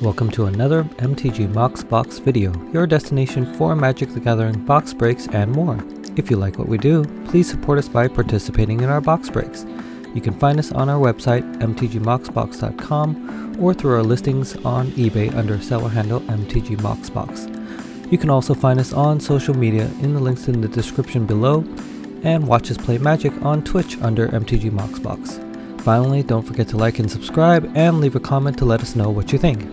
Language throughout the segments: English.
Welcome to another MTGMoxBox video, your destination for Magic the Gathering box breaks and more. If you like what we do, please support us by participating in our box breaks. You can find us on our website, MTGMoxBox.com, or through our listings on eBay under seller handle MTGMoxBox. You can also find us on social media in the links in the description below, and watch us play Magic on Twitch under MTGMoxBox. Finally, don't forget to like and subscribe, and leave a comment to let us know what you think.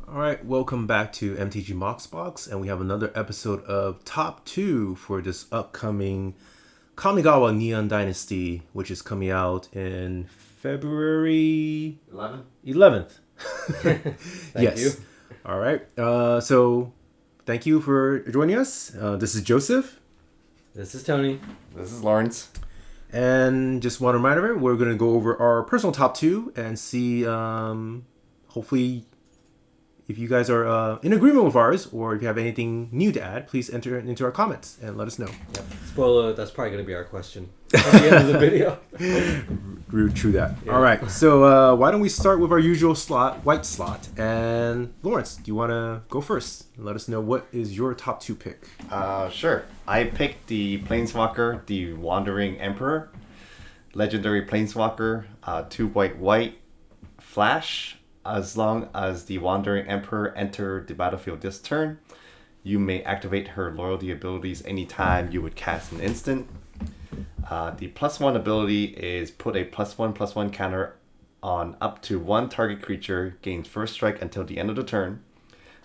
Alright, welcome back to MTGMoxBox, and we have another episode of Top 2 for this upcoming Kamigawa Neon Dynasty, which is coming out in February 11th. Thank you. Alright, so thank you for joining us. This is Joseph. This is Tony. This is Lawrence. And just want to remind everyone, we're going to go over our personal top 2 and see, hopefully, if you guys are in agreement with ours, or if you have anything new to add, please enter it into our comments and let us know. Yep. Spoiler, that's probably going to be our question at the end of the video. True that. Yeah. All right, so why don't we start with our usual slot, white slot. And Lawrence, do you want to go first? Let us know what is your top 2 pick. Sure. I picked the Planeswalker, the Wandering Emperor. Legendary Planeswalker, 2 white, flash. As long as the Wandering Emperor enter the battlefield this turn, you may activate her loyalty abilities anytime you would cast an instant. The +1 ability is put a +1/+1 counter on up to 1 target creature, gains first strike until the end of the turn.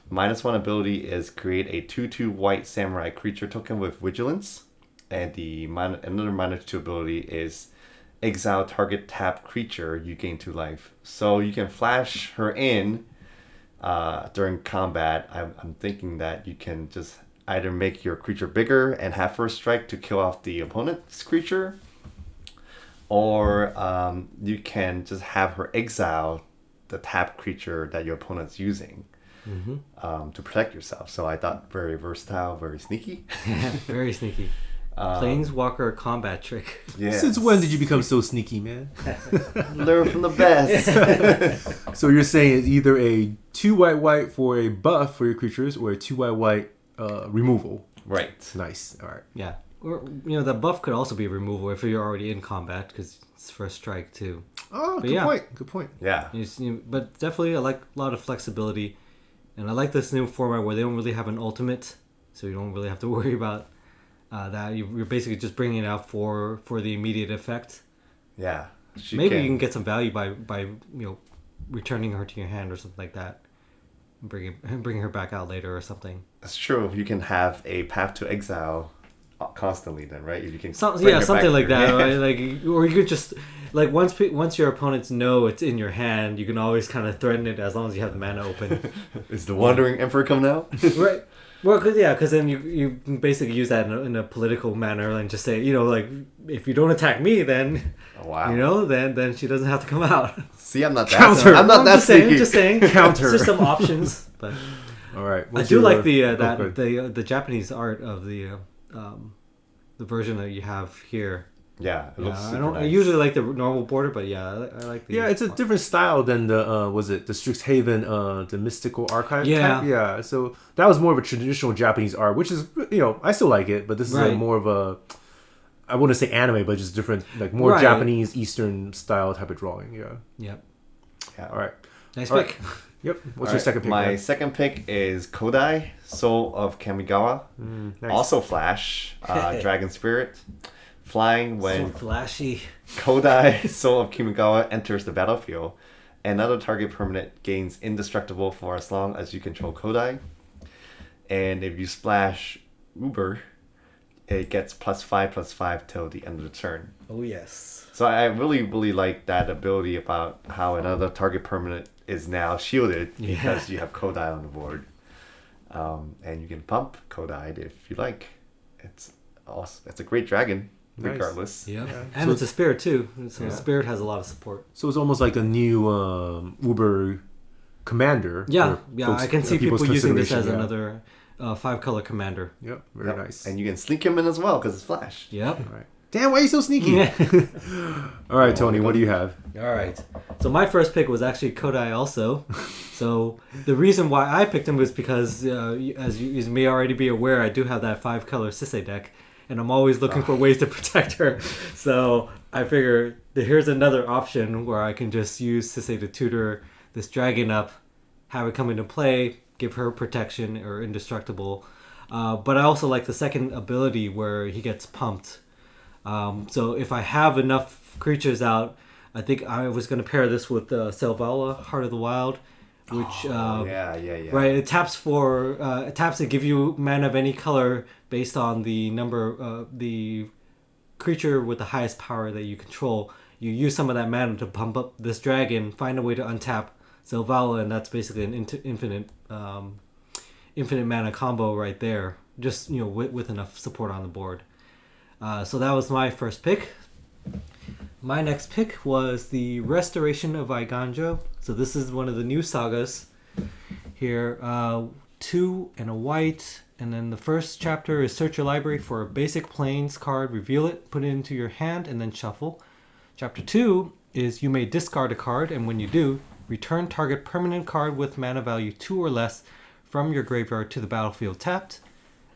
-1 ability is create a 2/2 white samurai creature token with vigilance. And the another -2 ability is exile target tap creature, you gain 2 life. So you can flash her in during combat. I'm thinking that you can just either make your creature bigger and have first strike to kill off the opponent's creature, or you can just have her exile the tap creature that your opponent's using to protect yourself. So I thought very versatile, very sneaky. Very sneaky. Planeswalker combat trick. Yes. Since when did you become so sneaky, man? Learn from the best. So you're saying it's either a 2 white for a buff for your creatures, or a 2 white removal. Right. Nice. All right. Yeah. Or, the buff could also be removal if you're already in combat, because it's first strike too. Oh, But good point. Yeah. But definitely I like a lot of flexibility. And I like this new format where they don't really have an ultimate, so you don't really have to worry about that. You're basically just bringing it out for the immediate effect. Yeah. Maybe you can get some value by returning her to your hand or something like that, and bringing her back out later or something. That's true. You can have a path to exile constantly then, right? You can something like that, right? Like, or you could just once your opponents know it's in your hand, you can always kind of threaten it as long as you have the mana open. Is the Wandering Emperor coming out? Right. Well, because then you can basically use that in a political manner and just say, if you don't attack me, then then she doesn't have to come out. See, I'm not that. Counter. I'm not that sneaky. Just saying. Counter. Just some options. But All right. I do like the Japanese art of the version that you have here. Yeah, it looks super I nice. usually like the normal border, but I like the. Yeah, it's a different style than the the Strixhaven the Mystical Archive type? Yeah, so that was more of a traditional Japanese art, which is I still like it, but this is more of a, I wouldn't say anime, but just different, like more Japanese Eastern style type of drawing. Yeah. Yep. Yeah. All right. Nice All pick. right. Yep. What's your second pick? My second pick is Kodai, Soul of Kamigawa. Nice. Also Flash, Dragon Spirit. Flying when So flashy. Kodai, Soul of Kamigawa enters the battlefield. Another target permanent gains indestructible for as long as you control Kodai. And if you splash Uber, it gets +5/+5 till the end of the turn. Oh yes. So I really, really like that ability about how another target permanent is now shielded because you have Kodai on the board. And you can pump Kodai if you like. It's awesome. It's a great dragon, regardless. Nice. Yep. Yeah. And So it's a spirit too. So spirit has a lot of support. So it's almost like a new Uber commander. I can see people using this as consideration, another 5-color commander. Yep, very nice. And you can sneak him in as well because it's Flash. Yep. All right. Damn, why are you so sneaky? All right, Tony, what do you have? All right. So my first pick was actually Kodai also. So the reason why I picked him was because, as you may already be aware, I do have that 5-color Sisei deck. And I'm always looking for ways to protect her. So I figure here's another option where I can just use Sisei to tutor this dragon up, have it come into play, give her protection or indestructible. But I also like the second ability where he gets pumped. So if I have enough creatures out, I think I was going to pair this with Selvala, Heart of the Wild. Which right, it taps to give you mana of any color based on the number the creature with the highest power that you control. You use some of that mana to pump up this dragon, find a way to untap Selvala, and that's basically an infinite mana combo right there. Just with enough support on the board. So that was my first pick. My next pick was the Restoration of Eiganjo. So this is one of the new sagas here. 2 and a white. And then the first chapter is search your library for a basic plains card, reveal it, put it into your hand, and then shuffle. Chapter 2 is you may discard a card, and when you do, return target permanent card with mana value 2 or less from your graveyard to the battlefield tapped.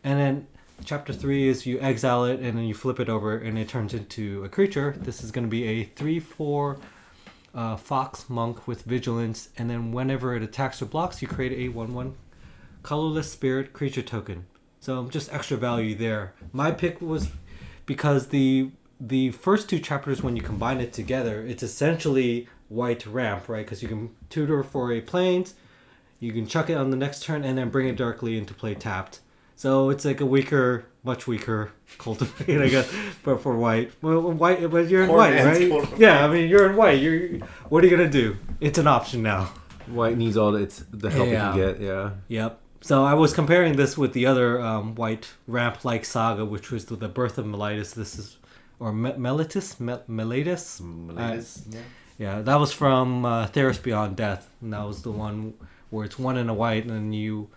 And then Chapter 3 is you exile it and then you flip it over and it turns into a creature. This is going to be a 3/4 fox monk with vigilance, and then whenever it attacks or blocks, you create a 1/1 colorless spirit creature token. So just extra value there. My pick was because the first 2 chapters, when you combine it together, it's essentially white ramp, right? Because you can tutor for a plains, you can chuck it on the next turn, and then bring it directly into play tapped. So it's like a much weaker cultivate, I guess, but for white. Well, white, but you're in white, right? Totally. Yeah, I mean, you're in white. What are you gonna do? It's an option now. White needs all the help it can get. Yeah. Yep. So I was comparing this with the other white ramp-like saga, which was the Birth of Meletis. This is Meletis. Yeah, that was from Theros Beyond Death, and that was the one where it's 1 and a white, and you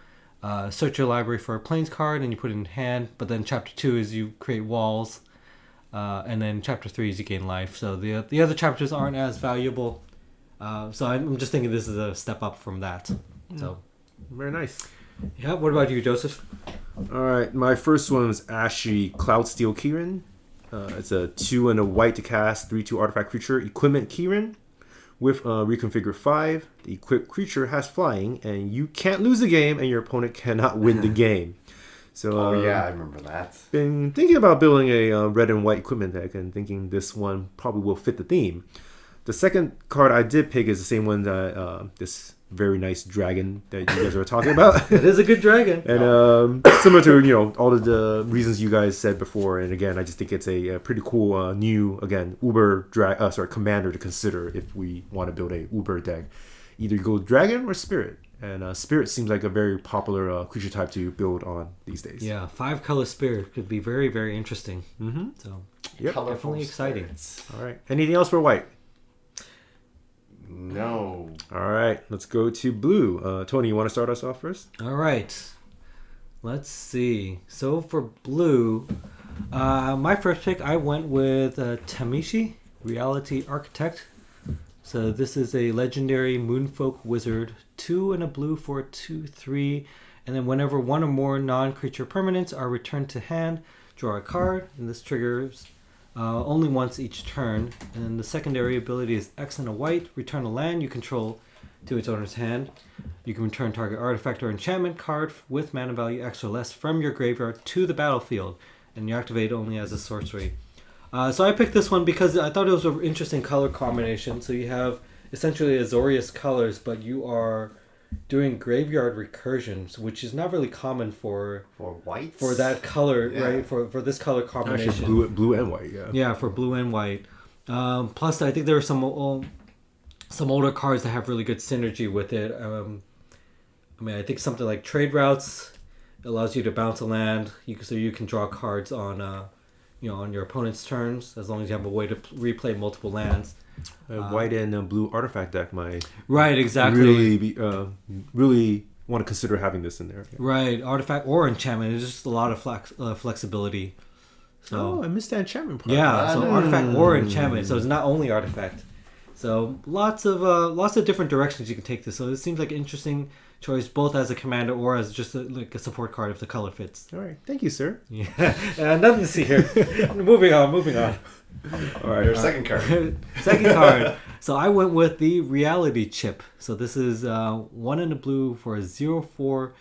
search your library for a plains card and you put it in hand. But then chapter 2 is you create walls, and then chapter 3 is you gain life. So the other chapters aren't as valuable. So I'm just thinking this is a step up from that. So very nice. Yeah. What about you, Joseph? All right, my first one was Ashy Cloudsteel Kieran. It's a 2 and a white to cast 3/2 artifact creature equipment Kieran. With reconfigure 5, the equipped creature has flying, and you can't lose the game, and your opponent cannot win the game. So, I remember that. Been thinking about building a red and white equipment deck, and thinking this one probably will fit the theme. The second card I did pick is the same one that this very nice dragon that you guys were talking about. It is a good dragon. And similar to all of the reasons you guys said before. And again, I just think it's a pretty cool new commander to consider if we want to build a Uber deck. Either go dragon or spirit. And spirit seems like a very popular creature type to build on these days. Yeah, 5-color spirit could be very, very interesting. Mm-hmm. So yep. Definitely exciting. All right. Anything else for white? No. All right, let's go to blue. Tony, you want to start us off first? All right. Let's see. So for blue, my first pick, I went with Tamishi, Reality Architect. So this is a legendary Moonfolk Wizard, 2 and a blue for a 2/3. And then whenever 1 or more non-creature permanents are returned to hand, draw a card. And this triggers only once each turn. And then the secondary ability is X and a white. Return a land you control to its owner's hand. You can return target artifact or enchantment card with mana value X or less from your graveyard to the battlefield. And you activate only as a sorcery. So I picked this one because I thought it was an interesting color combination. So you have essentially Azorius colors, but you are doing graveyard recursions, which is not really common for white, for that color, right? For this color combination. Actually, blue and white, yeah. Yeah, for blue and white. Plus, I think there are some older cards that have really good synergy with it. I think something like Trade Routes allows you to bounce a land, so you can draw cards on on your opponent's turns, as long as you have a way to replay multiple lands. White and blue artifact deck might exactly really want to consider having this in there. Right, artifact or enchantment. There's just a lot of flexibility. So I missed that enchantment part. Yeah, so artifact or enchantment. So it's not only artifact. So lots of different directions you can take this. So it seems like an interesting choice, both as a commander or as just a support card if the color fits. All right, thank you, sir. Yeah, nothing to see here. moving on. All right, your second card. Second card. So I went with the Reality Chip. So this is 1 in the blue for a 0/4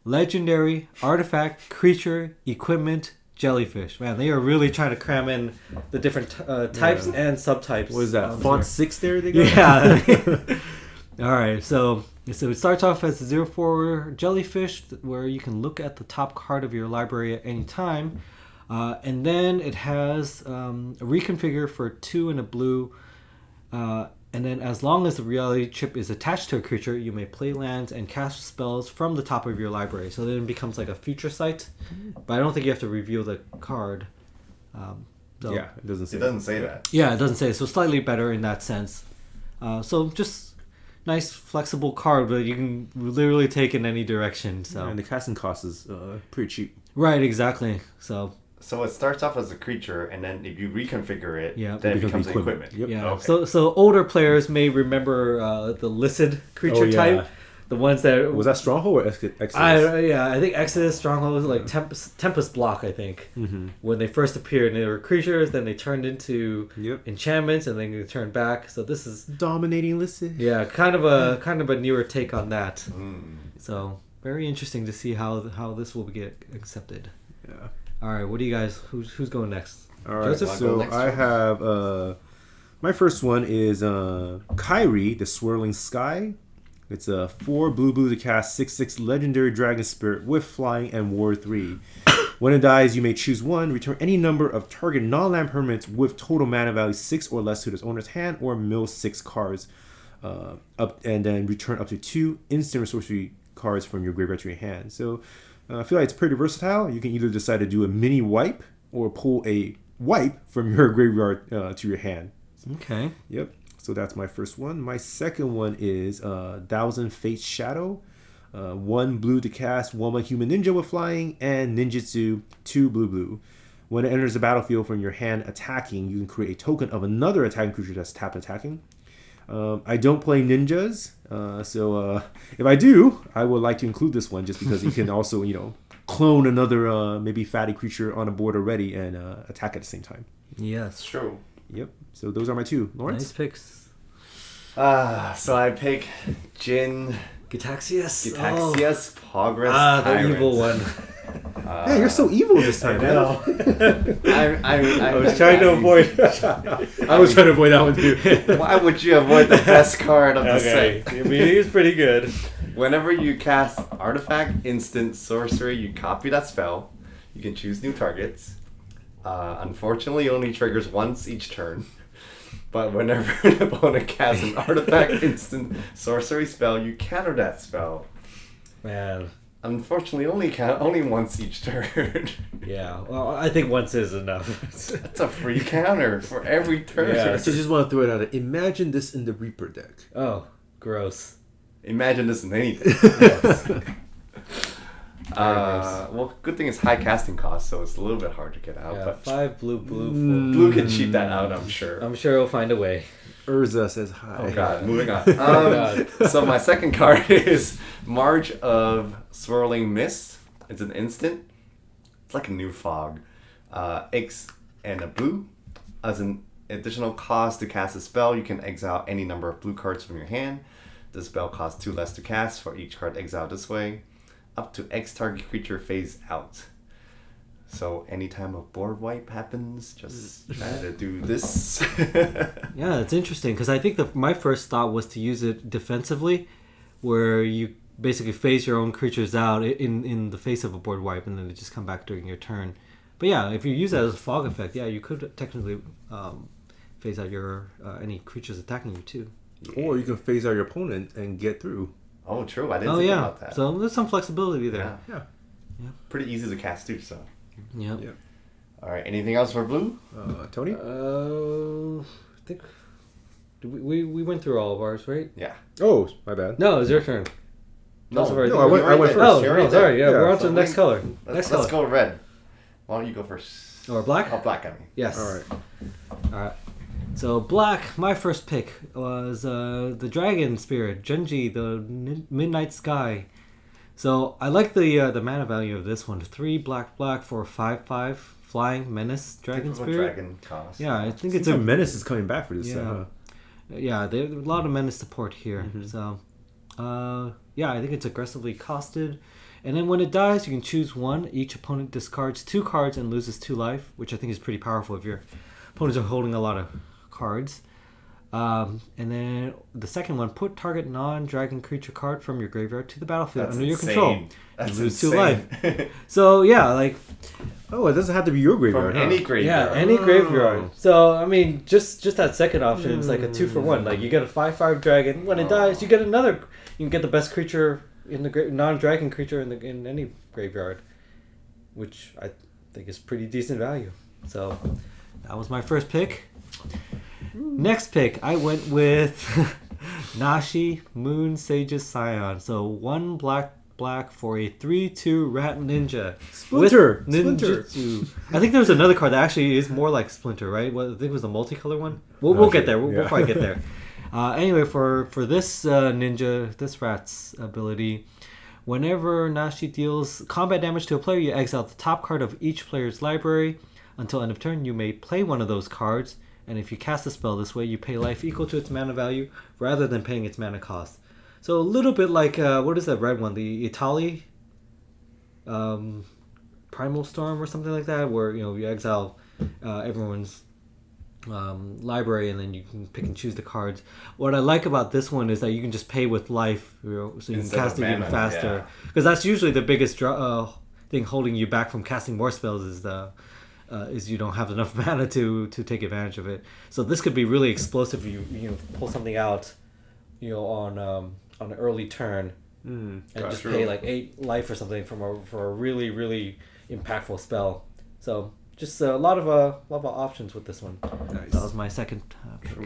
legendary artifact creature equipment jellyfish. Man, they are really trying to cram in the different types and subtypes. What is that? Font 6 there? They got? Yeah. All right. So it starts off as a 0/4 jellyfish where you can look at the top card of your library at any time. And then it has a reconfigure for 2 in a blue. And then as long as the reality chip is attached to a creature, you may play lands and cast spells from the top of your library. So then it becomes like a future sight. But I don't think you have to reveal the card. Yeah, it doesn't say that. Yeah, it doesn't say. So slightly better in that sense. So just nice flexible card, but you can literally take in any direction. So and the casting cost is pretty cheap. Right, exactly. So it starts off as a creature, and then if you reconfigure it, then it becomes equipment. Yep. Yeah. Okay. So older players may remember the listed creature type. The ones that... Was that Stronghold or Exodus? I think Exodus, Stronghold was like Tempest Block, I think. Mm-hmm. When they first appeared, and they were creatures, then they turned into enchantments, and then they turned back. So this is... Dominating listed. Yeah, kind of a newer take on that. So very interesting to see how this will get accepted. Yeah. All right, what do you guys... Who's going next? All right, so I have... my first one is Kyrie, the Swirling Sky. It's a 4 blue to cast 6/6 legendary dragon spirit with flying and war 3. When it dies, you may choose one, return any number of target non-land permanents with total mana value 6 or less to its owner's hand, or mill 6 cards up, and then return up to 2 instant or sorcery cards from your graveyard to your hand. So I feel like it's pretty versatile. You can either decide to do a mini wipe or pull a wipe from your graveyard to your hand. Okay. Yep. So that's my first one. My second one is Thousand Fates Shadow. 1 blue to cast, 1 human ninja with flying, and ninjutsu, 2 blue. When it enters the battlefield from your hand attacking, you can create a token of another attacking creature that's tapped attacking. I don't play ninjas, so if I do, I would like to include this one just because you can also, clone another maybe fatty creature on a board already and attack at the same time. Yes. True. Yep. So those are my 2. Lawrence? Nice picks. So I pick Gitaxias. Progress Tyrant. Tyrant. The evil one. Man, you're so evil this time. I know. I was trying to avoid. I was trying to avoid that one too. Why would you avoid the best card of the set? I mean, he's pretty good. Whenever you cast artifact, instant, sorcery, you copy that spell. You can choose new targets. Unfortunately, it only triggers once each turn. But whenever an opponent casts an artifact, instant, sorcery spell, you counter that spell. Man. Unfortunately, only once each turn. Yeah, well, I think once is enough. That's a free counter for every turn. Yeah, so just want to throw it out. Imagine this in the Reaper deck. Oh, gross. Imagine this in anything. Well, good thing it's high casting cost, so it's a little bit hard to get out. Yeah, but 5 blue. Blue can cheat that out, I'm sure. I'm sure he'll find a way. Urza says hi. Oh god, moving on. So my second card is Marge of Swirling Mist. It's an instant. It's like a new fog. X and a blue. As an additional cost to cast a spell, you can exile any number of blue cards from your hand. The spell costs 2 less to cast for each card exiled this way. Up to X target creature phase out. So anytime a board wipe happens, just try to do this. Yeah, it's interesting because I think my first thought was to use it defensively, where you basically phase your own creatures out in the face of a board wipe, and then they just come back during your turn. But yeah, if you use that as a fog effect, yeah, you could technically phase out your any creatures attacking you too. Yeah. Or you can phase out your opponent and get through. Oh, true. I didn't think about that. So there's some flexibility there. Yeah. Pretty easy to cast too. So. Yep. All right. Anything else for blue? Tony? I think we went through all of ours, right? Yeah. Oh, my bad. No, it's your turn. No, I went first. Oh, no, sorry. Yeah, we're on to the next color. Let's go red. Why don't you go first? Or black? Oh, black, I mean. Yes. All right. So black, my first pick was the Dragon Spirit, Junji, the Midnight Sky. So I like the mana value of this one. 3 black for 5/5 flying menace Dragon Spirit. Dragon cost. Yeah, I think it's a menace is coming back for this. Yeah, there's a lot of menace support here. So yeah, I think it's aggressively costed. And then when it dies, you can choose one. Each opponent discards 2 cards and loses 2 life, which I think is pretty powerful if your opponents are holding a lot of cards. And then the second one, put target non-dragon creature card from your graveyard to the battlefield under your control. That's you lose insane. 2 life. So yeah, like it doesn't have to be your graveyard. From any graveyard. Yeah, any graveyard. So I mean, just that second option, it's like a 2-for-1. Like you get a 5/5 dragon. When it dies, you get another. You can get the best creature in the non-dragon creature in any graveyard, which I think is pretty decent value. So that was my first pick. Next pick, I went with Nashi Moon Sage's Scion. So 1 black for a 3/2 Rat Ninja. Splinter. With ninjutsu. I think there's another card that actually is more like Splinter, right? I think it was the multicolor one. We'll get there. We'll probably get there. Anyway, for this ninja, this rat's ability, whenever Nashi deals combat damage to a player, you exile the top card of each player's library. Until end of turn, you may play one of those cards, and if you cast a spell this way, you pay life equal to its mana value rather than paying its mana cost. So a little bit like, what is that red one? The Itali Primal Storm or something like that, where you exile everyone's library and then you can pick and choose the cards. What I like about this one is that you can just pay with life, so you can cast it even faster. Because that's usually the biggest thing holding you back from casting more spells is you don't have enough mana to take advantage of it. So this could be really explosive if you pull something out, on an early turn and just pay like 8 life or something for a really, really impactful spell. So just a lot of options with this one. Nice. That was my second pick.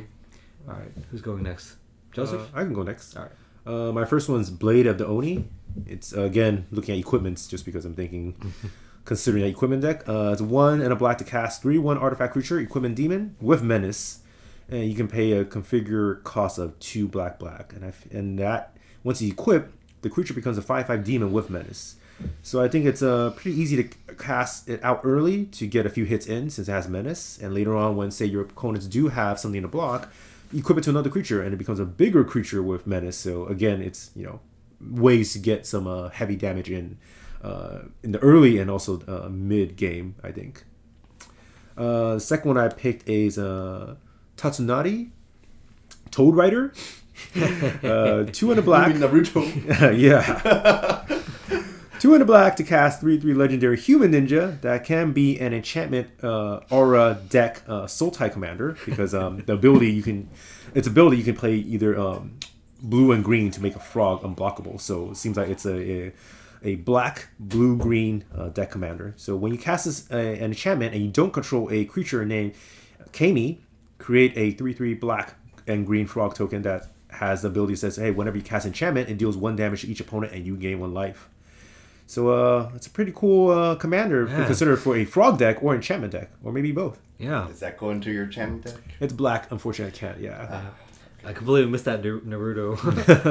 All right, who's going next? Joseph? I can go next. All right. My first one's Blade of the Oni. It's again looking at equipments just because I'm thinking considering that equipment deck. It's 1 and a black to cast 3/1 artifact creature, equipment demon with menace, and you can pay a configure cost of 2 black, and that once you equip, the creature becomes a 5/5 demon with menace. So I think it's pretty easy to cast it out early to get a few hits in since it has menace, and later on when say your opponents do have something to block, you equip it to another creature and it becomes a bigger creature with menace. So again, it's ways to get some heavy damage in the early and also mid game, I think. The second one I picked is Tatsunari, Toad Rider. 2 and a black. Naruto. Yeah. 2 and a black to cast 3/3 legendary human ninja that can be an enchantment aura deck Sultai commander because the ability you can play either blue and green to make a frog unblockable. So it seems like it's a black, blue, green deck commander. So when you cast this an enchantment and you don't control a creature named Kami, create a 3/3 black and green frog token that has the ability that says, hey, whenever you cast enchantment, it deals 1 damage to each opponent and you gain 1 life. So it's a pretty cool commander to consider for a frog deck or enchantment deck, or maybe both. Yeah. Does that go into your enchantment deck? It's black, unfortunately I can't, yeah. I completely missed that Naruto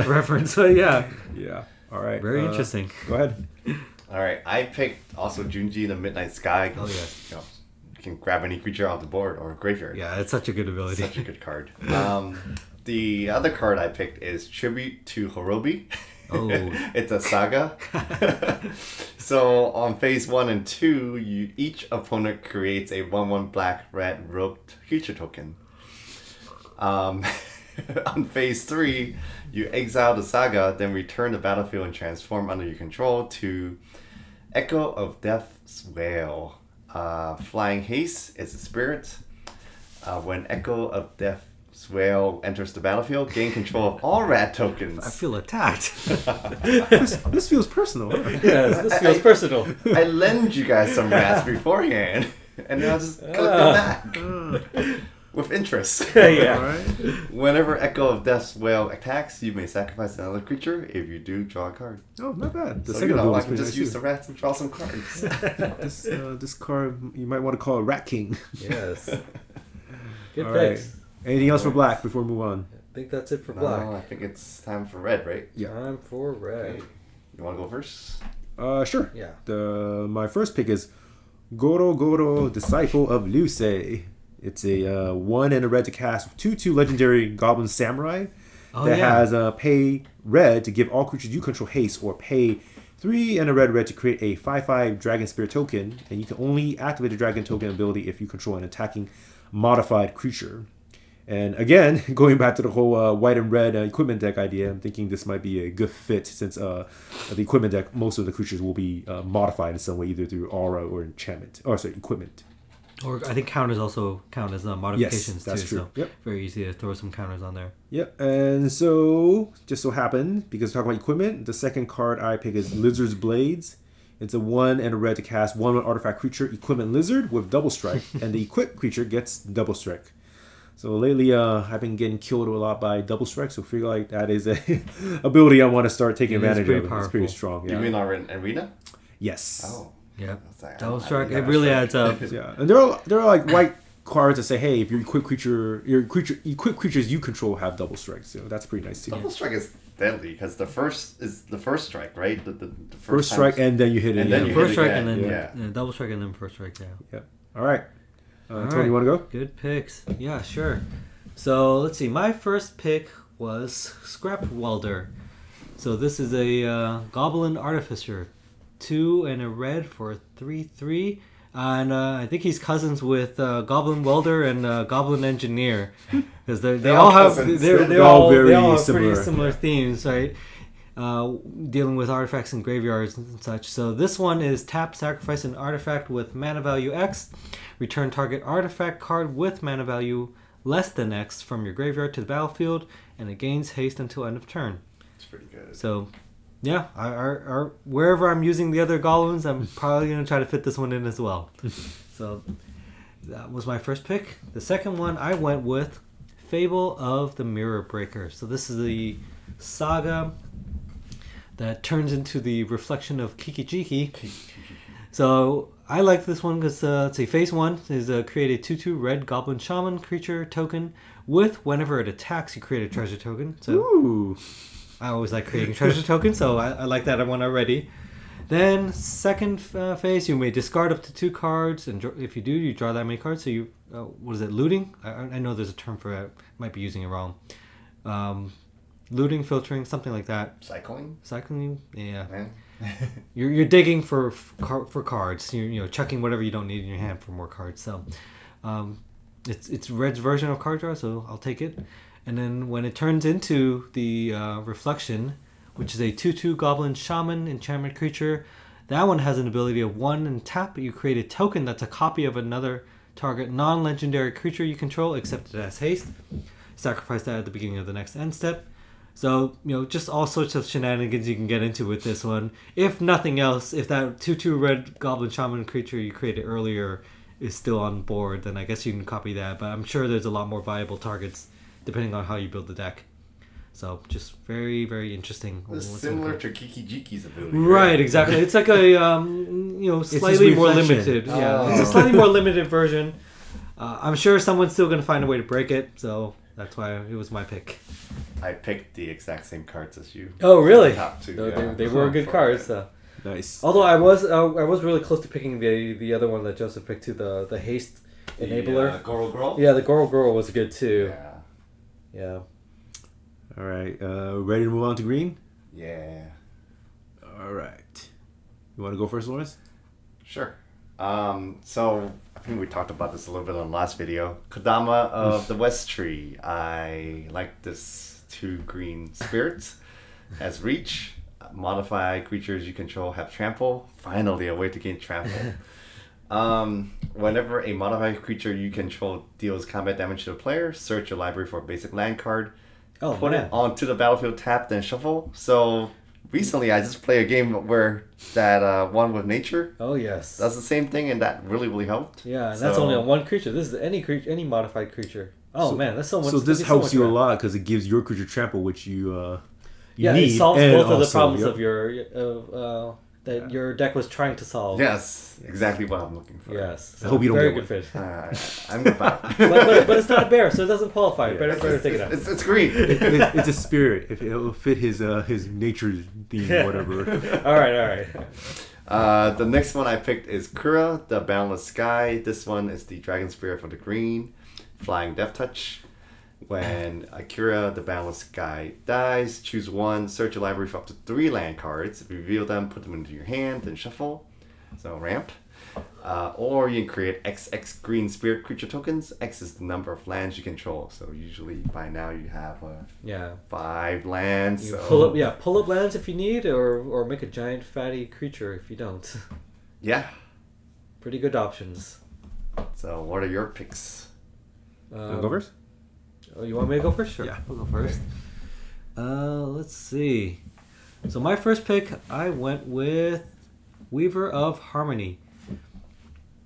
reference. So yeah. Yeah. All right. Very interesting. Go ahead. All right, I picked also Junji, the Midnight Sky. Oh yeah. You can grab any creature off the board or graveyard. Yeah, it's such a good ability. Such a good card. The other card I picked is Tribute to Horobi. Oh. It's a saga. So on phase 1 and 2, each opponent creates a 1/1 black red rogue creature token. On phase 3, you exile the saga, then return the battlefield and transform under your control to Echo of Death's Wail. Flying Haste is a spirit. When Echo of Death's Wail enters the battlefield, gain control of all rat tokens. I feel attacked. This feels personal. Huh? Yes, this feels personal. I lend you guys some rats beforehand, and I'll just collect them back. with interest. Yeah. All right. Whenever Echo of Death's Wail attacks, you may sacrifice another creature. If you do, draw a card. Oh, not bad. The So, second ability I is can pretty just nice use too. the rats and draw some cards. This card you might want to call it Rat King. Yes. Good All picks. right. Anything else for black before we move on? I think that's it for No, black. I think it's time for red, right? Yeah. Time for red. Okay. You want to go first? Sure. Yeah. My first pick is Goro Goro, Disciple of Luce. It's a 1 and a red to cast 2/2 legendary Goblin Samurai that has pay red to give all creatures you control haste, or pay 3 and a red to create a 5/5 Dragon Spirit token, and you can only activate a Dragon token ability if you control an attacking modified creature. And again, going back to the whole white and red equipment deck idea, I'm thinking this might be a good fit since the equipment deck, most of the creatures will be modified in some way, either through aura or enchantment. Or sorry, equipment. Or I think counters also count as modifications that's too. true. So Yep. very easy to throw some counters on there. Yep, and so, just so happened, because we're talking about equipment, the second card I pick is Lizard's Blades. It's a 1 and a red to cast 1/1 artifact creature, Equipment Lizard, with double strike, and the equipped creature gets double strike. So lately, I've been getting killed a lot by double strike, so I feel like that is a ability I want to start taking advantage of. Powerful. It's pretty strong. Yeah. You mean our arena? Yes. Oh. Yeah. It's like, Double I strike. don't It have a really strike. adds up. Yeah, and there are like white cards that say, hey, if your equipped creatures you control have double strike, so that's pretty nice too. Double strike is deadly because the first strike, right? The First time strike, is- and then you hit it. And then yeah. you First hit strike again, and then yeah. double strike and then first strike. Yeah. Yep. All right. All Tony, right. you want to go? Good picks. Yeah, sure. So let's see. My first pick was Scrap Welder. So this is a Goblin Artificer, 2 and a red for 3/3, and I think he's cousins with Goblin Welder and Goblin Engineer, because they all have cousins. they're all very they all have similar. pretty similar themes, right? Dealing with artifacts and graveyards and such. So this one is tap, sacrifice an artifact with mana value X, return target artifact card with mana value less than X from your graveyard to the battlefield, and it gains haste until end of turn. It's pretty good. So, yeah, wherever I'm using the other golems, I'm probably going to try to fit this one in as well. So, that was my first pick. The second one, I went with Fable of the Mirror Breaker. So, this is the saga that turns into the reflection of Kikijiki. So, I like this one because let's see, phase 1 is create a 2/2 red Goblin Shaman creature token with whenever it attacks, you create a treasure token. So, Ooh. I always like creating treasure tokens, so I like that one already. Then second phase, you may discard up to 2 cards, and if you do, you draw that many cards. So you, what is it, looting? I know there's a term for it. Might be using it wrong. Looting, filtering, something like that. Cycling, yeah. You're digging for cards. You're chucking whatever you don't need in your hand for more cards. So it's Red's version of card draw, so I'll take it. And then when it turns into the Reflection, which is a 2/2 Goblin Shaman enchantment creature, that one has an ability of 1 and tap. You create a token that's a copy of another target non-legendary creature you control, except it has haste. Sacrifice that at the beginning of the next end step. So, just all sorts of shenanigans you can get into with this one. If nothing else, if that 2/2 red Goblin Shaman creature you created earlier is still on board, then I guess you can copy that. But I'm sure there's a lot more viable targets depending on how you build the deck. So, just very, very interesting. It's similar to Kikijiki's ability. Right, exactly. It's like a, slightly more limited. Yeah, it's a slightly more limited version. I'm sure someone's still going to find a way to break it, so that's why it was my pick. I picked the exact same cards as you. Oh, really? Top 2, No, yeah. they were good cards. So. Nice. Although I was really close to picking the other one that Joseph picked too, the haste enabler. Goro Girl? Yeah, the Goro Girl was good too. Yeah. All right. Ready to move on to green? Yeah. All right. You want to go first, Lawrence? Sure. So I think we talked about this a little bit on the last video. Kodama of the West Tree. I like this 2 green spirits. Has reach. Modify creatures you control have trample. Finally, a way to gain trample. Whenever a modified creature you control deals combat damage to a player, search your library for a basic land card. Put it onto the battlefield, tap, then shuffle. So recently I just played a game where that one with nature. Oh yes. That's the same thing, and that really helped. Yeah, and that's only on one creature. This is any modified creature. Oh man, that's so much. So this helps you a lot because it gives your creature trample, which you need. It solves both of the also, problems of your that your deck was trying to solve. Yes, exactly what I'm looking for. Yes. I hope you don't very get good one. fit. I'm about. but it's not a bear, so it doesn't qualify. Yeah. Better take it out. It's green. It's a spirit. If it'll fit his nature theme, or whatever. All right. The next one I picked is Kura, the Boundless Sky. This one is the Dragon Spirit for the green, Flying Death Touch. When Akira, the Boundless Sky, dies, choose one, search your library for up to 3 land cards, reveal them, put them into your hand, then shuffle. So ramp. Or you can create XX green spirit creature tokens. X is the number of lands you control. So usually by now you have 5 lands. You so. pull up lands if you need, or make a giant fatty creature if you don't. Yeah. Pretty good options. So what are your picks? Go first? Oh, you want me to go first? Sure. Yeah. I'll go first. Let's see. So my first pick, I went with Weaver of Harmony.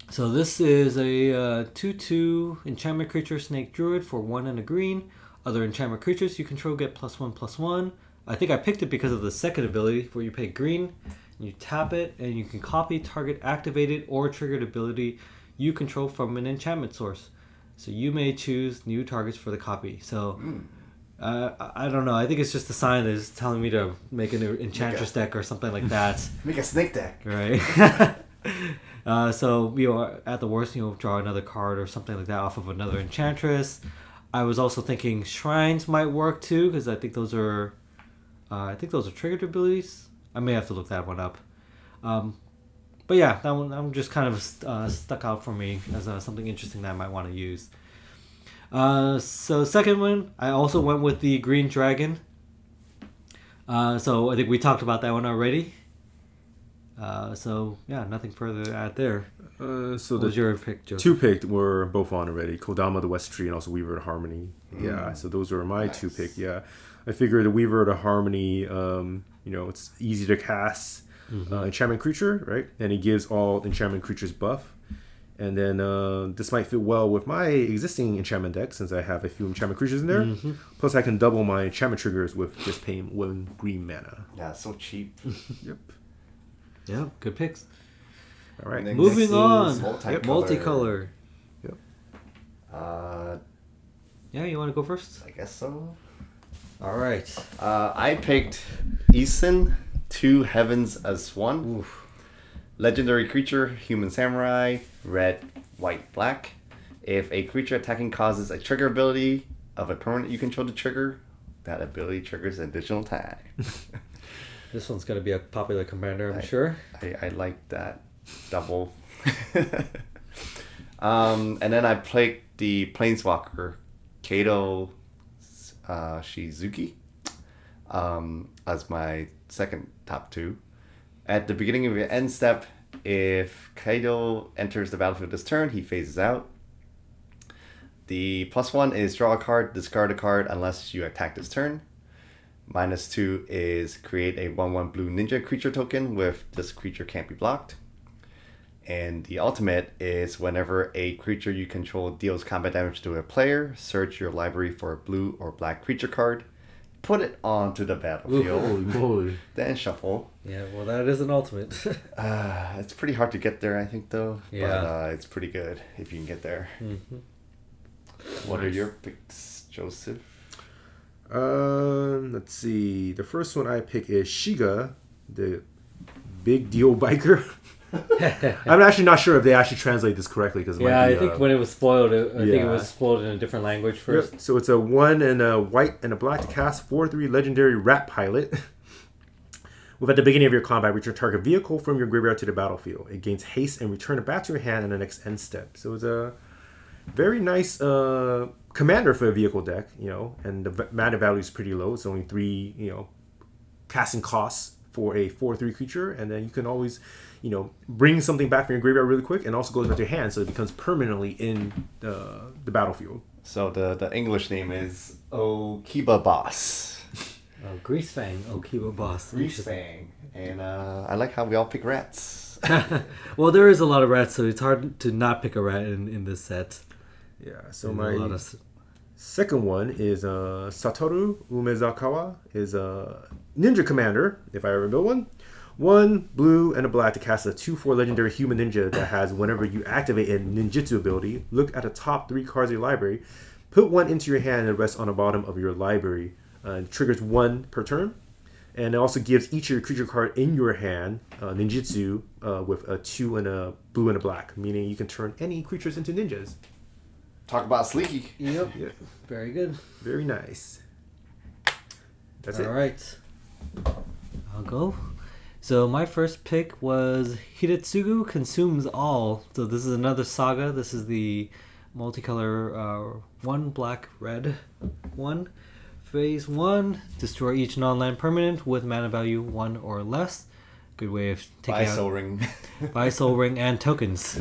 So this is a 2/2 enchantment creature, snake druid for 1 and a green. Other enchantment creatures you control get +1/+1. I think I picked it because of the second ability where you pay green, you tap it, and you can copy target activated or triggered ability you control from an enchantment source. So you may choose new targets for the copy. So I don't know. I think it's just a sign that is telling me to make an Enchantress deck or something like that. Make a snake deck. Right. So at the worst, draw another card or something like that off of another Enchantress. I was also thinking Shrines might work too, because I think those are triggered abilities. I may have to look that one up. But yeah, that one I'm just kind of stuck out for me as something interesting that I might want to use. So second one, I also went with the Green Dragon. So I think we talked about that one already. So yeah, nothing further to add there. So what was your pick, Joseph? 2 picked were both on already. Kodama the West Tree and also Weaver of Harmony. Yeah, so those were my 2 pick. Yeah, I figured the Weaver of Harmony. It's easy to cast. Enchantment creature, right? And it gives all enchantment creatures buff. And then this might fit well with my existing enchantment deck since I have a few enchantment creatures in there. Plus I can double my enchantment triggers with just paying 1 green mana. Yeah, so cheap. Yep. Yeah, good picks. All right. Moving on. Multicolor. Yep. Yeah, you want to go first? I guess so. All right. I picked Isin, 2 Heavens as 1. Oof. Legendary creature, Human Samurai, red, white, black. If a creature attacking causes a trigger ability of a permanent you control to trigger, that ability triggers an additional time. This one's going to be a popular commander, I'm sure. I like that double. And then I played the Planeswalker, Kaito Shizuki, as my second top 2. At the beginning of your end step, if Kaito enters the battlefield this turn, he phases out. The +1 is draw a card, discard a card unless you attack this turn. -2 is create a 1/1 blue ninja creature token with this creature can't be blocked. And the ultimate is whenever a creature you control deals combat damage to a player, search your library for a blue or black creature card, put it onto the battlefield, Holy moly. then shuffle. Yeah, well, that is an ultimate. It's pretty hard to get there, I think, though. Yeah. But it's pretty good if you can get there. What are your picks, Joseph? Let's see. The first one I pick is Shiga, the big deal biker. I'm actually not sure if they actually translate this correctly because I think when it was spoiled, I think it was spoiled in a different language first. Yep. So it's a 1 and a white and a black to cast 4/3 legendary rat pilot. With at the beginning of your combat, return target vehicle from your graveyard to the battlefield. It gains haste and return it back to your hand in the next end step. So it's a very nice commander for a vehicle deck, and the mana value is pretty low. It's only 3, casting costs for a 4/3 creature, and then you can always, bring something back from your graveyard really quick, and also goes back to your hand, so it becomes permanently in the battlefield. So the English name is Okiba Boss. Oh, Greasefang, Okiba boss. Greasefang. And I like how we all pick rats. Well, there is a lot of rats, so it's hard to not pick a rat in this set. Yeah, so my second one is Satoru Umezakawa is a ninja commander, if I ever build one. 1 blue and a black to cast a 2/4 legendary human ninja that has, whenever you activate a ninjutsu ability, look at the top 3 cards of your library, put 1 into your hand and the rest on the bottom of your library. It triggers 1 per turn. And it also gives each of your creature card in your hand ninjutsu with a 2 and a blue and a black, meaning you can turn any creatures into ninjas. Talk about sleeky. Yep. Very good. Very nice. That's it. All right. I'll go. So my first pick was Hidetsugu Consumes All. So this is another saga. This is the multicolor 1 black red 1. Phase 1, destroy each non-land permanent with mana value 1 or less. Good way of taking Buy Soul Ring. Buy Soul Ring and tokens.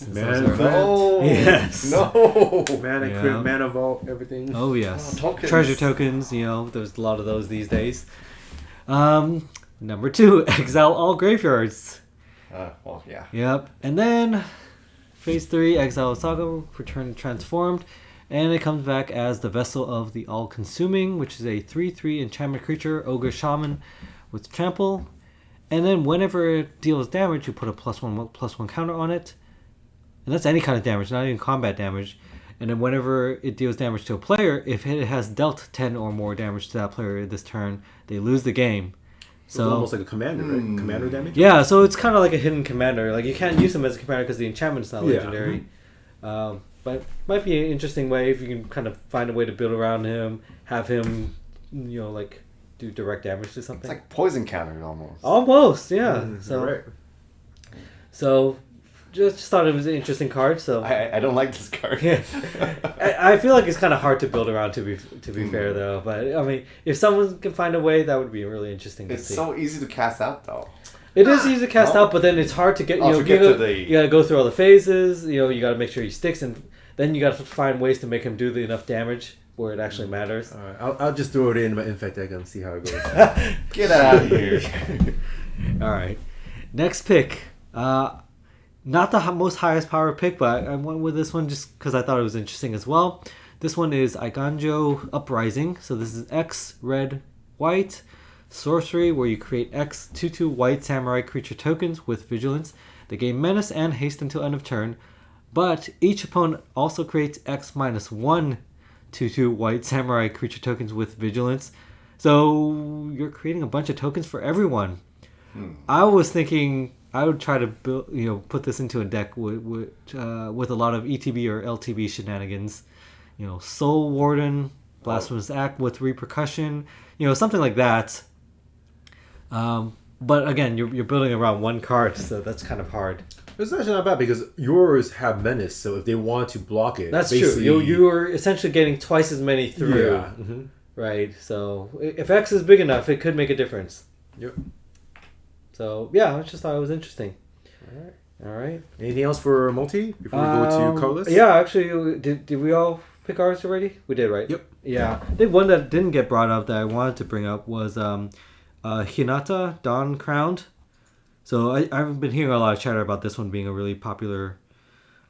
No. Yes. No. Mana crit, mana vault, everything. Oh yes. Tokens. Treasure tokens. There's a lot of those these days. Number 2, exile all graveyards. Well, yeah. Yep. And then phase 3, exile saga, return transformed. And it comes back as the Vessel of the All-Consuming, which is a 3/3 enchantment creature, Ogre Shaman with trample. And then whenever it deals damage, you put a +1/+1 counter on it. And that's any kind of damage, not even combat damage. And then whenever it deals damage to a player, if it has dealt 10 or more damage to that player this turn, they lose the game. So it's almost like a commander, right? Commander damage? Yeah, so it's kind of like a hidden commander. Like, you can't use him as a commander because the enchantment's not legendary. Mm-hmm. But it might be an interesting way if you can kind of find a way to build around him, have him, like do direct damage to something. It's like poison counter almost. Almost, yeah. Right. So just thought it was an interesting card. So I don't like this card. Yeah, I feel like it's kind of hard to build around. To be fair, though, but I mean, if someone can find a way, that would be really interesting to see. It's so easy to cast out, though. It is easy to cast out, but then it's hard to get. You got to go through all the phases. You got to make sure he sticks, and then you got to find ways to make him do enough damage where it actually matters. All right, I'll just throw it in my infect deck and see how it goes. Get out of here. All right, next pick. Not the most highest power pick, but I went with this one just because I thought it was interesting as well. This one is Aiganjo Uprising. So this is X red white sorcery where you create X 2/2 white samurai creature tokens with vigilance. They gain menace and haste until end of turn, but each opponent also creates X -1 2/2 white samurai creature tokens with vigilance. So you're creating a bunch of tokens for everyone. I was thinking I would try to build, put this into a deck with a lot of ETB or LTB shenanigans. Soul Warden, Blasphemous Act with repercussion, something like that. But again, you're building around one card, so that's kind of hard. It's actually not bad because yours have menace, so if they want to block it, that's true. You're essentially getting twice as many through. Yeah. Mm-hmm. Right. So if X is big enough, it could make a difference. Yep. So yeah, I just thought it was interesting. All right. Anything else for multi before we go to colorless? Yeah, actually, did we all pick ours already? We did, right? Yep. Yeah. I think one that didn't get brought up that I wanted to bring up was Hinata Dawn Crowned. So I've been hearing a lot of chatter about this one being a really popular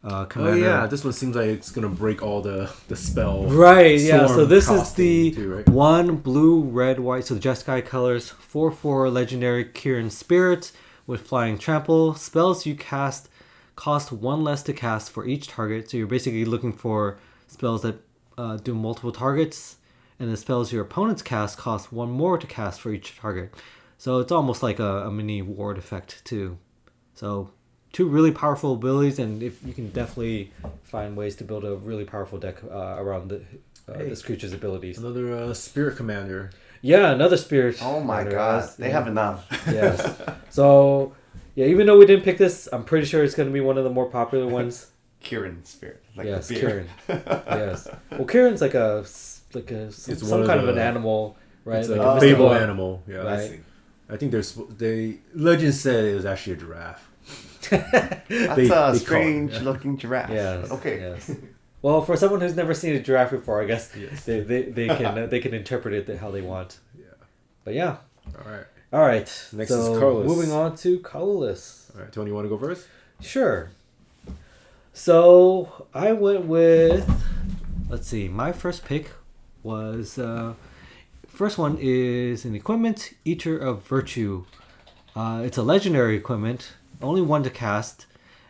commander. Oh yeah, this one seems like it's gonna break all the spell. Right, yeah. So this is the too, right? 1 blue, red, white. So the Jeskai colors 4/4 legendary Kirin Spirit with flying trample. Spells you cast cost 1 less to cast for each target. So you're basically looking for spells that do multiple targets, and the spells your opponents cast cost 1 more to cast for each target. So it's almost like a mini ward effect too. So 2 really powerful abilities, and if you can definitely find ways to build a really powerful deck around this creature's abilities. Another spirit commander. Yeah, another spirit. Oh my god, they have enough. Yes. So yeah, even though we didn't pick this, I'm pretty sure it's going to be one of the more popular ones. Kirin Spirit. Like yes, the beer. Kirin. Yes. Well, Kirin's like some kind of an animal, right? It's like a fable animal. Yeah. Right. I think legend said it was actually a giraffe. That's a strange looking giraffe. Yes. Okay. Yes. Well, for someone who's never seen a giraffe before, I guess yes. they can interpret it how they want. Yeah. But yeah. All right. Next is Colorless. Moving on to Colorless. All right, Tony, you want to go first? Sure. So I went with, let's see, my first pick was, first one is an equipment, Eater of Virtue. It's a legendary equipment, only one to cast,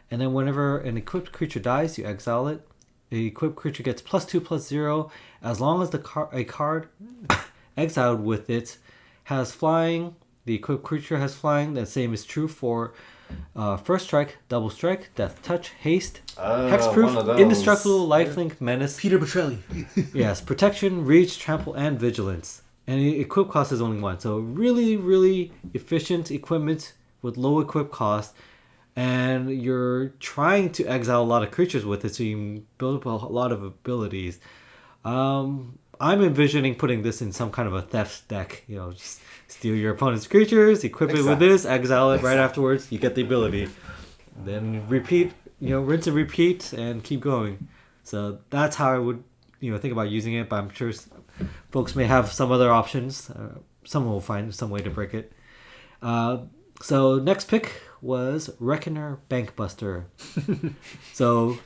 and then whenever an equipped creature dies, you exile it. The equipped creature gets +2/+0 as long as a card exiled with it has flying. The equipped creature has flying. The same is true for First Strike, Double Strike, Death Touch, Haste, Hexproof, Indestructible, Lifelink, Menace. Peter Petrelli. Yes, Protection, Reach, Trample, and Vigilance. And the equip cost is only 1. So really, really efficient equipment with low equip cost. And you're trying to exile a lot of creatures with it, so you can build up a lot of abilities. I'm envisioning putting this in some kind of a theft deck. Just steal your opponent's creatures, equip it with this, exile it right afterwards. You get the ability. Then repeat, rinse and repeat, and keep going. So that's how I would, think about using it. But I'm sure folks may have some other options. Someone will find some way to break it. So next pick was Reckoner Bankbuster. So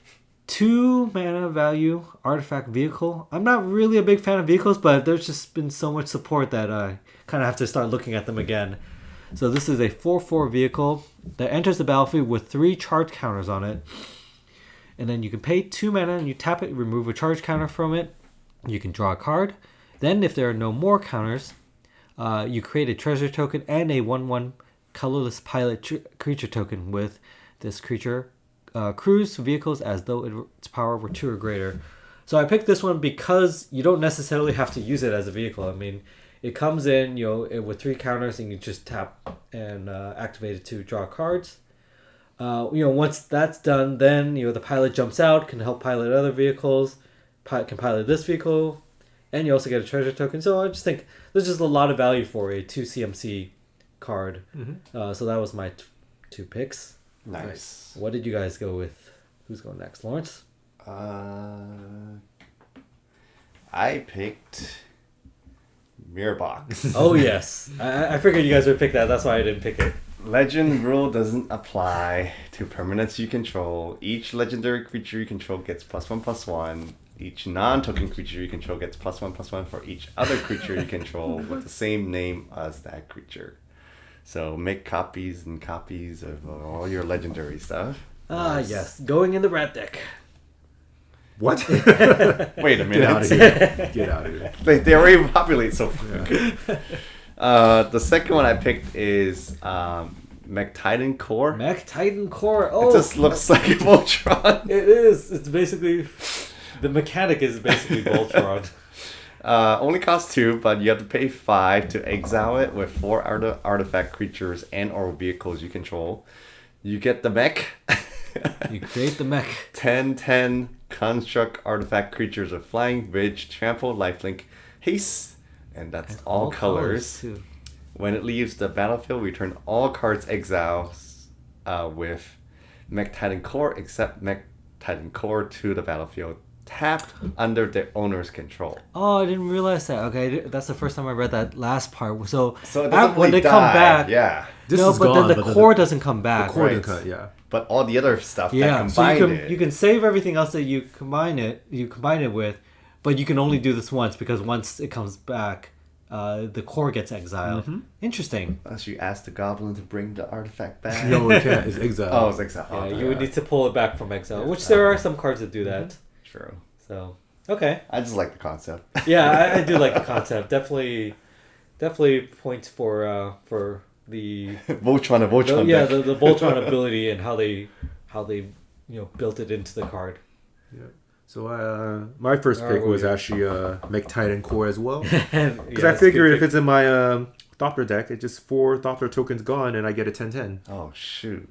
2 mana value artifact vehicle. I'm not really a big fan of vehicles, but there's just been so much support that I kind of have to start looking at them again. So this is a 4/4 vehicle that enters the battlefield with 3 charge counters on it. And then you can pay 2 mana and you tap it, remove a charge counter from it. You can draw a card. Then if there are no more counters, you create a treasure token and a 1/1 colorless pilot creature token with this creature. Cruise vehicles as though its power were 2 or greater. So I picked this one because you don't necessarily have to use it as a vehicle. I mean, it comes in, with 3 counters, and you just tap and activate it to draw cards. Once that's done, then the pilot jumps out, can help pilot other vehicles, can pilot this vehicle, and you also get a treasure token. So I just think there's just a lot of value for a 2 CMC card. Mm-hmm. So that was my 2 picks. Nice. What did you guys go with? Who's going next? Lawrence? I picked Mirror Box. Oh, yes. I figured you guys would pick that. That's why I didn't pick it. Legend rule doesn't apply to permanents you control. Each legendary creature you control gets +1/+1. Each non-token creature you control gets +1/+1 for each other creature you control with the same name as that creature. So make copies and copies of all your legendary stuff. Nice. Yes. Going in the rat deck. What? Wait a minute. Get out of here. Get out of here. They already populate so far. The second one I picked is Mech Titan Core. Mech Titan Core. Oh, it just looks like a Voltron. It is. It's basically... The mechanic is basically Voltron. Only costs 2, but you have to pay 5 to exile it with 4 artifact creatures and or vehicles you control. You get the mech. You create the mech. 10/10 construct artifact creatures of flying, ridge, trample, lifelink, haste, and that's all colors. Too. When it leaves the battlefield, return all cards exiles with Mech Titan Core except Mech Titan Core to the battlefield. Tapped under their owner's control. Oh, I didn't realize that. Okay, that's the first time I read that last part. So it doesn't when they die. come back, yeah. Then the core doesn't come back. The core didn't cut, yeah. But all the other stuff that combined so you can save everything else that you combine it with, but you can only do this once because once it comes back, the core gets exiled. Mm-hmm. Interesting. Unless you ask the goblin to bring the artifact back. No, it can't. It's exiled. Oh, it's exiled. Yeah, you would need to pull it back from exile, which there are some cards that do that. Mm-hmm. True. So, okay. I just like the concept. Yeah, I do like the concept. Definitely points for the Voltron. The Voltron ability and how they built it into the card. Yeah. So my first pick was actually Mech Titan Core as well, because I figured if it's in my Doppler deck, it's just 4 Doppler tokens gone, and I get a 10/10. Oh shoot.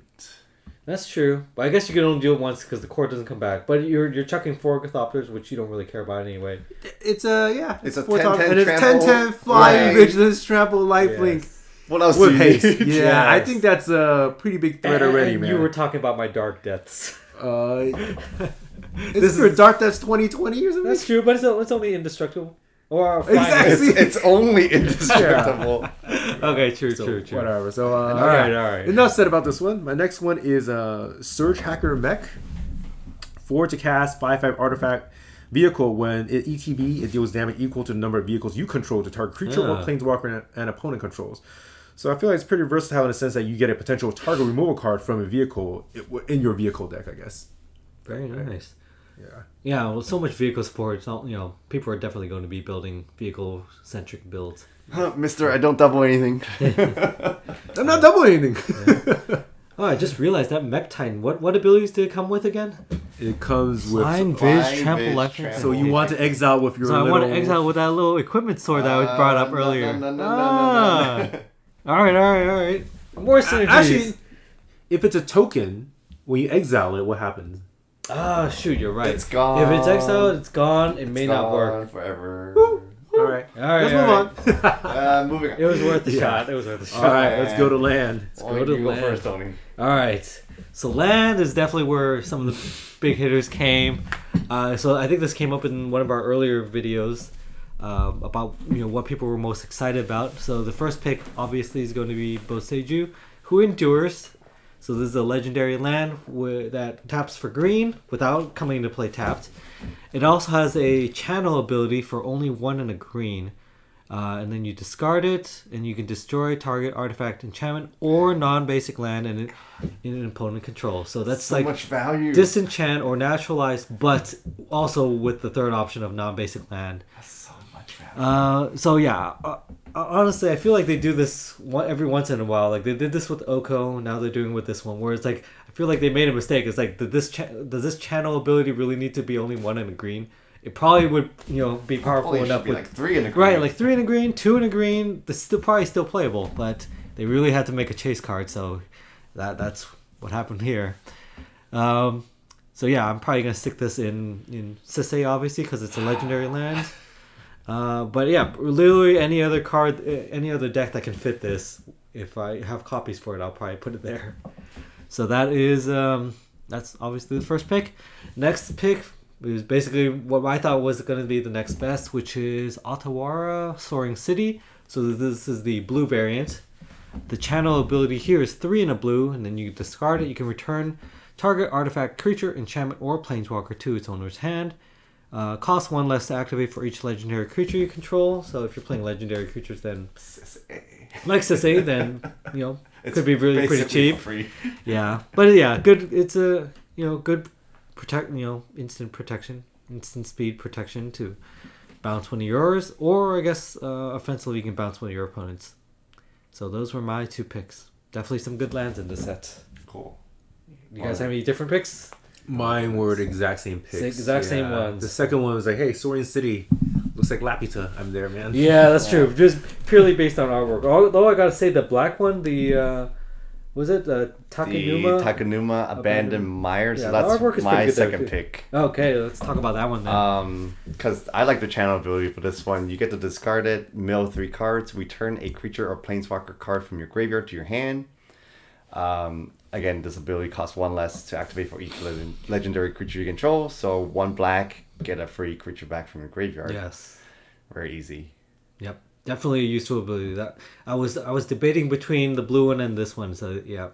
That's true, but I guess you can only do it once because the core doesn't come back. But you're chucking 4 Gothoppers, which you don't really care about anyway. It's a 10/10 and it's 10/10 flying, vigilance, trample, lifelink. Yes. What else with do you haste? need? Yeah, Yes. I think that's a pretty big threat already, man. You were talking about my Dark Deaths. This is for Dark Deaths 2020 or something. That's true, but it's only indestructible. Or exactly. It's only indestructible. Okay, true. Whatever. So all right. Enough said about this one. My next one is Surge Hacker Mech. 4 to cast 5/5 artifact vehicle. When it ETB, it deals damage equal to the number of vehicles you control to target creature or planeswalker and opponent controls. So I feel like it's pretty versatile in the sense that you get a potential target removal card from a vehicle in your vehicle deck, I guess. Very nice. Yeah. Yeah, well, so much vehicle support. People are definitely going to be building vehicle-centric builds. Mister, I don't double anything. I'm not doubling anything. Yeah. Oh, I just realized that Mech Titan. What abilities did it come with again? It comes with Flying Viz, Trample Life. So you want to exile with your I want to exile with that little equipment sword that I brought up earlier. No. All right. More synergies. Actually, if it's a token, when you exile it, what happens? Ah, shoot, you're right. It's gone. If it's exiled, it's gone. It may not work. Forever. Woo. All right. Let's move on. Moving on. It was worth the shot. All right, let's go to land. Go to land. First, Tony. All right. So land is definitely where some of the big hitters came. So I think this came up in one of our earlier videos about what people were most excited about. So the first pick obviously is going to be Boseiju, who endures. So this is a legendary land that taps for green without coming into play tapped. It also has a channel ability for only 1 and a green. And then you discard it, and you can destroy target artifact, enchantment, or non-basic land in an opponent control. So that's so like much value. Disenchant or naturalize, but also with the third option of non-basic land. That's so much value. Honestly, I feel like they do this every once in a while. Like they did this with Oko, now they're doing it with this one, where it's like I feel like they made a mistake. It's like, does this channel ability really need to be only 1 and a green? It probably would, be powerful enough with like 3 in a green. Right, like 3 in a green, 2 in a green. It's still playable, but they really had to make a chase card, so that's what happened here. So yeah, I'm probably gonna stick this in Sisei, obviously, because it's a legendary land. But yeah, literally any other deck that can fit this, if I have copies for it, I'll probably put it there. So that is that's obviously the first pick. Next pick is basically what I thought was going to be the next best, which is Otawara Soaring City. So this is the blue variant. The channel ability here is 3 in a blue, and then you discard it. You can return target artifact, creature, enchantment, or planeswalker to its owner's hand. Cost 1 less to activate for each legendary creature you control. So if you're playing legendary creatures, then like Sisei, then it could be really pretty cheap. Free. Yeah, but yeah, good. It's a good instant protection, instant speed protection to bounce one of yours, or I guess offensively you can bounce one of your opponents. So those were my 2 picks. Definitely some good lands in this set. Cool. You guys have any different picks? Mine were the exact same picks. Same ones. The second one was like, hey, Soaring City looks like Lapita. I'm there, man. Yeah, that's true. Just purely based on artwork. Although I gotta say, the black one, the was it Takanuma? The Takanuma Abandoned Mire. So Yeah, that's the artwork is my pretty good there, second too. pick. Okay, let's talk about that one then. Because I like the channel ability for this one. You get to discard it, mill 3 cards, return a creature or planeswalker card from your graveyard to your hand. Again, this ability costs 1 less to activate for each legendary creature you control. So 1 black, get a free creature back from your graveyard. Yes. Very easy. Yep. Definitely a useful ability. That I was debating between the blue one and this one. So yeah.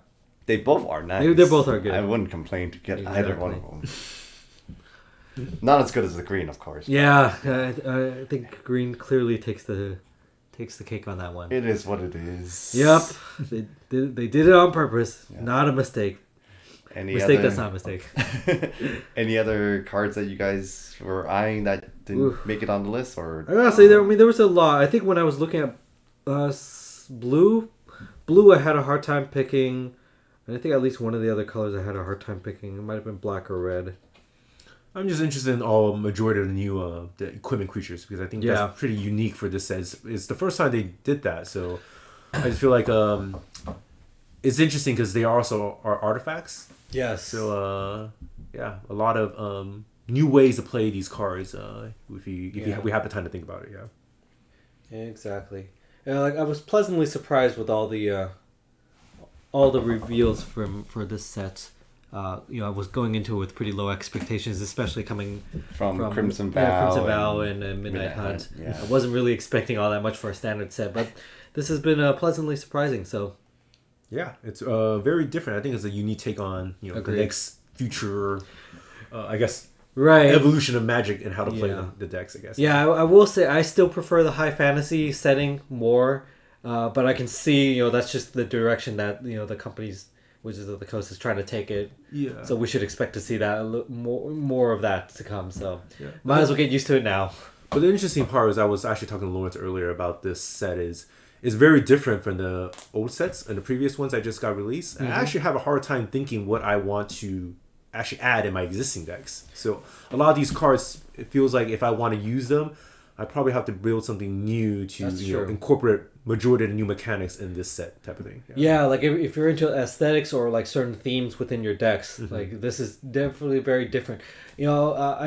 They both are nice. They both are good. I wouldn't complain to get either one of them. Not as good as the green, of course. Yeah, I think green clearly takes the cake on that one. It is what it is. Yep, they did it on purpose. Yeah. Not a mistake. That's not a mistake. Any other cards that you guys were eyeing that didn't make it on the list, or? I gotta say, there was a lot. I think when I was looking at blue, I had a hard time picking. And I think at least one of the other colors I had a hard time picking. It might have been black or red. I'm just interested in majority of the new the equipment creatures, because I think that's pretty unique for this set. It's the first time they did that, so I just feel like it's interesting because they also are artifacts. Yes. So a lot of new ways to play these cards. If we have the time to think about it. Yeah. Exactly. I was pleasantly surprised with all the reveals for this set. I was going into it with pretty low expectations, especially coming from Crimson Vow, and Midnight Hunt. Yeah. I wasn't really expecting all that much for a standard set, but this has been pleasantly surprising. So yeah, it's very different. I think it's a unique take on the next future, I guess, evolution of Magic and how to play the decks. I guess. Yeah, I will say I still prefer the high fantasy setting more, but I can see that's just the direction that the companies. Wizards of the Coast is trying to take it. Yeah. So we should expect to see that more of that to come. So might as well get used to it now. But the interesting part is I was actually talking to Lawrence earlier about this set is very different from the old sets and the previous ones I just got released. Mm-hmm. I actually have a hard time thinking what I want to actually add in my existing decks. So a lot of these cards, it feels like if I want to use them, I probably have to build something new to incorporate majority of the new mechanics in this set type of thing. Yeah, like if you're into aesthetics or like certain themes within your decks, like this is definitely very different. I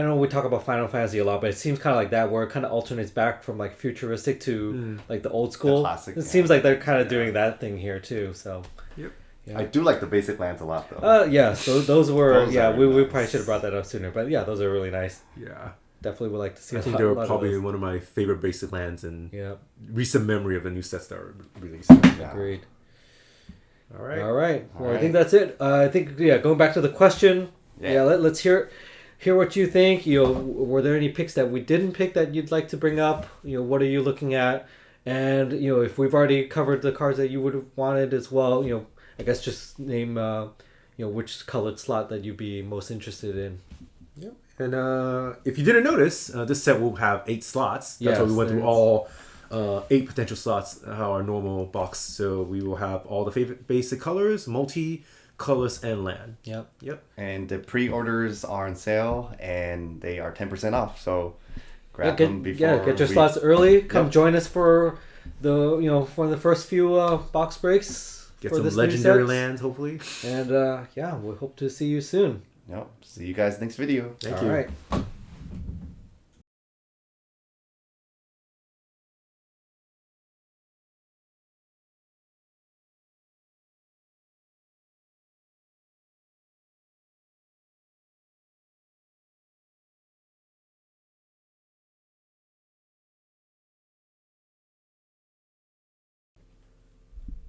know we talk about Final Fantasy a lot, but it seems kind of like that where it kind of alternates back from like futuristic to like the old school. The classic, it seems like they're kind of doing that thing here too. So. Yep. Yeah. I do like the basic lands a lot though. So those were we probably should have brought that up sooner, but yeah, those are really nice. Yeah. Definitely would like to see. I think they were probably one of my favorite basic lands in recent memory of the new sets that are released. Yeah. Agreed. All right. Well, I think that's it. I think going back to the question. Let's hear what you think. Were there any picks that we didn't pick that you'd like to bring up? What are you looking at? And if we've already covered the cards that you would have wanted as well, I guess just name which colored slot that you'd be most interested in. Yep. And if you didn't notice, this set will have 8 slots. That's why we went through all 8 potential slots, our normal box. So we will have all the favorite basic colors, multi, colorless, and land. Yep. And the pre-orders are on sale, and they are 10% off. So grab them before. Yeah, get your slots early. Come join us for the first few box breaks. Get some legendary lands, hopefully. And we hope to see you soon. Yep. See you guys next video. Thank you. All right.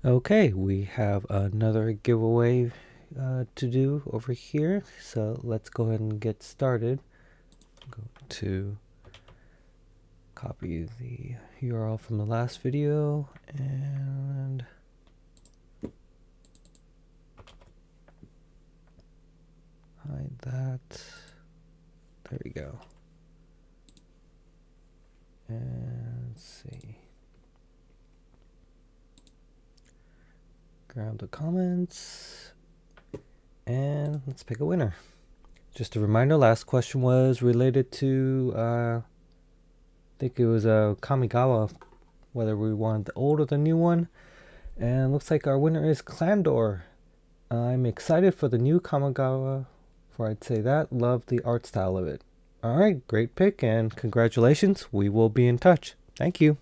Okay, we have another giveaway to do over here, so let's go ahead and get started. Go to copy the URL from the last video and hide that. There we go. And let's see. Grab the comments and let's pick a winner. Just a reminder, last question was related to I think it was Kamigawa, whether we wanted the old or the new one, and looks like our winner is Clandor. I'm excited for the new Kamigawa, for I'd say that. Love the art style of it. Alright, great pick and congratulations. We will be in touch. Thank you.